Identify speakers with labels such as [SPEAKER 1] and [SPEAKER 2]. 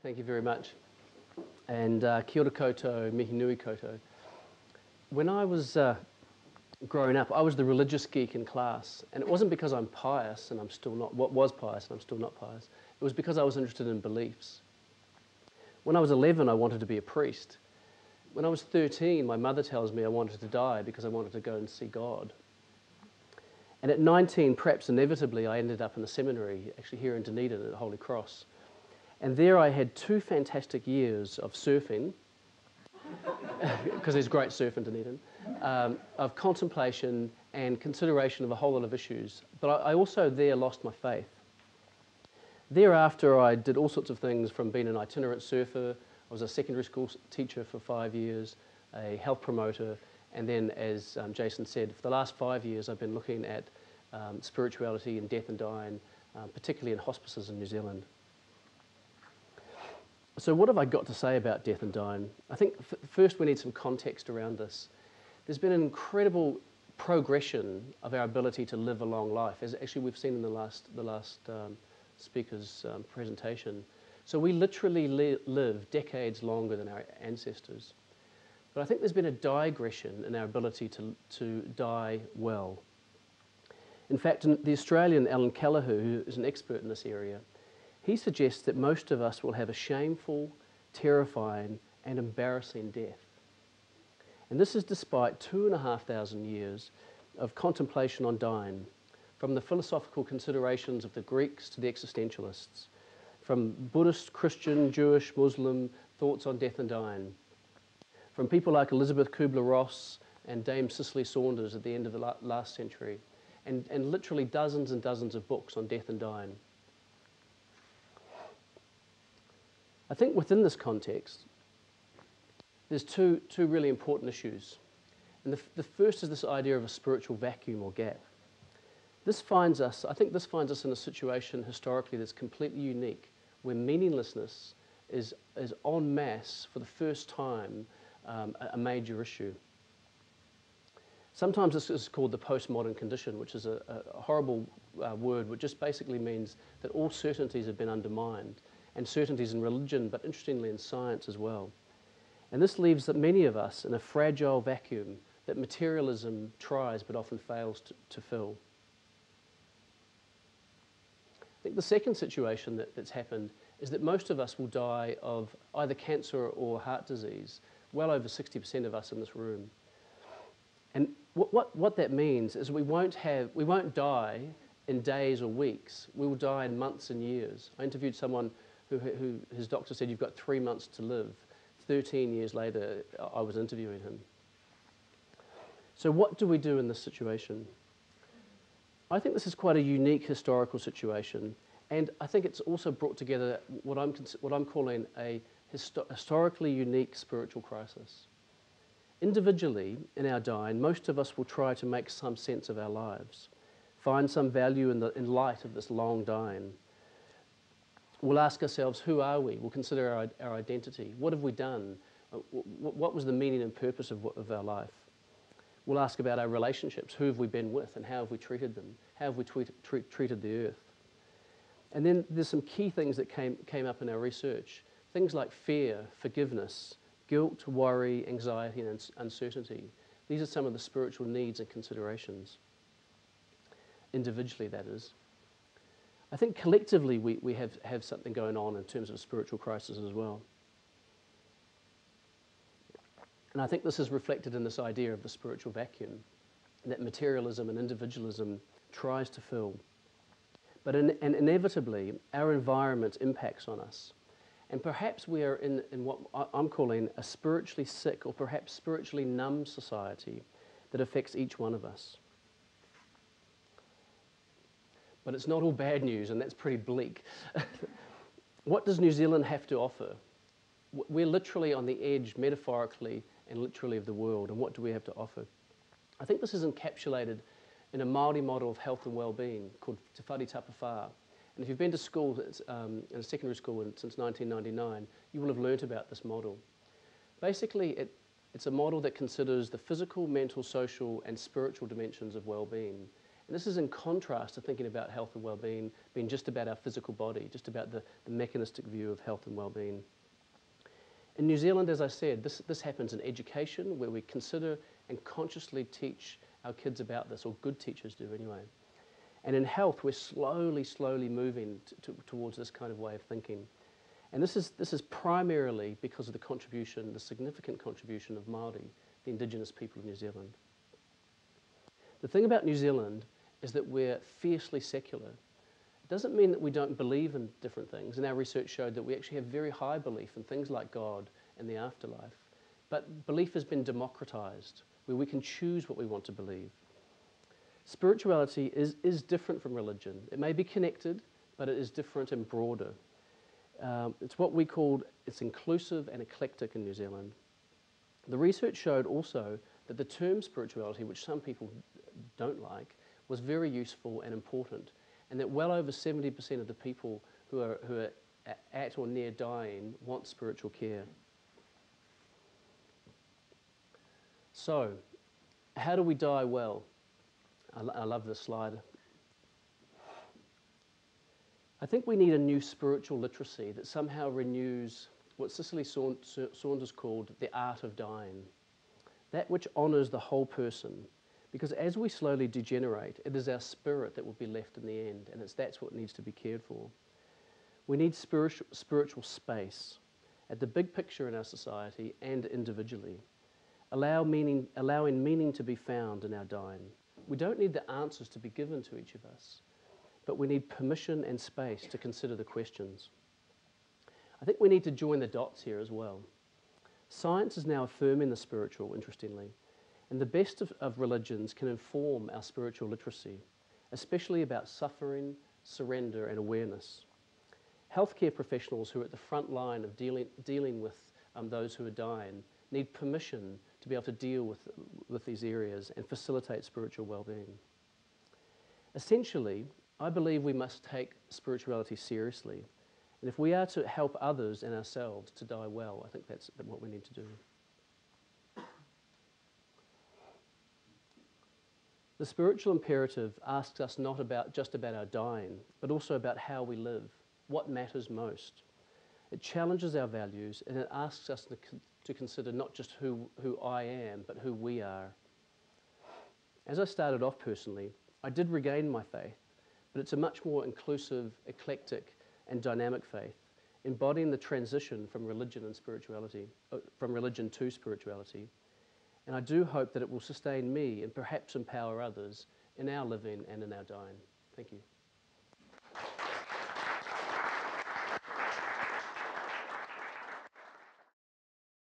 [SPEAKER 1] Thank you very much. And kia ora koutou, mihi nui koutou. When I was growing up, I was the religious geek in class. And it wasn't because I'm pious and I'm still not, was pious and I'm still not pious. It was because I was interested in beliefs. When I was 11, I wanted to be a priest. When I was 13, my mother tells me I wanted to die because I wanted to go and see God. And at 19, perhaps inevitably, I ended up in a seminary, actually here in Dunedin at Holy Cross. And there I had 2 fantastic years of surfing, because there's great surf in Dunedin, of contemplation and consideration of a whole lot of issues. But I also there lost my faith. Thereafter, I did all sorts of things, from being an itinerant surfer. I was a secondary school teacher for 5 years, a health promoter, and then, as Jason said, for the last 5 years I've been looking at spirituality and death and dying, particularly in hospices in New Zealand. So what have I got to say about death and dying? I think first we need some context around this. There's been an incredible progression of our ability to live a long life, as actually we've seen in the last speaker's presentation. So we literally live decades longer than our ancestors. But I think there's been a digression in our ability to die well. In fact, the Australian Alan Kelleher, who is an expert in this area, he suggests that most of us will have a shameful, terrifying, and embarrassing death. And this is despite 2,500 years of contemplation on dying, from the philosophical considerations of the Greeks to the existentialists, from Buddhist, Christian, Jewish, Muslim thoughts on death and dying, from people like Elizabeth Kubler-Ross and Dame Cicely Saunders at the end of the last century, and literally dozens and dozens of books on death and dying. I think within this context, there's two really important issues. And the first is this idea of a spiritual vacuum or gap. I think this finds us in a situation historically that's completely unique, where meaninglessness is en masse for the first time a major issue. Sometimes this is called the postmodern condition, which is a horrible word, which just basically means that all certainties have been undermined, and certainties in religion, but interestingly in science as well. And this leaves many of us in a fragile vacuum that materialism tries but often fails to fill. I think the second situation that's happened is that most of us will die of either cancer or heart disease, well over 60% of us in this room. And what that means is we won't die in days or weeks. We will die in months and years. I interviewed someone who his doctor said, "You've got 3 months to live." 13 years later, I was interviewing him. So what do we do in this situation? I think this is quite a unique historical situation, and I think it's also brought together what I'm calling a historically unique spiritual crisis. Individually, in our dying, most of us will try to make some sense of our lives, find some value in light of this long dying. We'll ask ourselves, who are we? We'll consider our identity. What have we done? What was the meaning and purpose of our life? We'll ask about our relationships. Who have we been with and how have we treated them? How have we treated the earth? And then there's some key things that came up in our research. Things like fear, forgiveness, guilt, worry, anxiety, and uncertainty. These are some of the spiritual needs and considerations. Individually, that is. I think collectively we have something going on in terms of spiritual crisis as well. And I think this is reflected in this idea of the spiritual vacuum that materialism and individualism tries to fill. But inevitably, our environment impacts on us. And perhaps we are in what I'm calling a spiritually sick or perhaps spiritually numb society that affects each one of us. But it's not all bad news, and that's pretty bleak. What does New Zealand have to offer? We're literally on the edge, metaphorically and literally, of the world, and what do we have to offer? I think this is encapsulated in a Māori model of health and well-being called Te Whare Tapa Whā. And if you've been to school, in a secondary school since 1999, you will have learnt about this model. Basically, it's a model that considers the physical, mental, social and spiritual dimensions of well-being. And this is in contrast to thinking about health and well-being being just about our physical body, just about the mechanistic view of health and well-being. In New Zealand, as I said, this happens in education, where we consider and consciously teach our kids about this, or good teachers do anyway. And in health, we're slowly moving towards this kind of way of thinking. And this is primarily because of the significant contribution of Māori, the indigenous people of New Zealand. The thing about New Zealand is that we're fiercely secular. It doesn't mean that we don't believe in different things, and our research showed that we actually have very high belief in things like God and the afterlife. But belief has been democratized, where we can choose what we want to believe. Spirituality is different from religion. It may be connected, but it is different and broader. It's what we called, it's inclusive and eclectic in New Zealand. The research showed also that the term spirituality, which some people don't like, was very useful and important, and that well over 70% of the people who are at or near dying want spiritual care. So, how do we die well? I love this slide. I think we need a new spiritual literacy that somehow renews what Cicely Saunders called the art of dying, that which honours the whole person, because as we slowly degenerate, it is our spirit that will be left in the end, and that's what needs to be cared for. We need spiritual space at the big picture in our society and individually, allowing meaning to be found in our dying. We don't need the answers to be given to each of us, but we need permission and space to consider the questions. I think we need to join the dots here as well. Science is now affirming the spiritual, interestingly, and the best of religions can inform our spiritual literacy, especially about suffering, surrender, and awareness. Healthcare professionals who are at the front line of dealing with those who are dying need permission to be able to deal with these areas and facilitate spiritual well-being. Essentially, I believe we must take spirituality seriously, and if we are to help others and ourselves to die well, I think that's what we need to do. The spiritual imperative asks us not just about our dying, but also about how we live, what matters most. It challenges our values, and it asks us to consider not just who I am, but who we are. As I started off personally, I did regain my faith, but it's a much more inclusive, eclectic, and dynamic faith, embodying the transition from religion to spirituality. And I do hope that it will sustain me and perhaps empower others in our living and in our dying. Thank you.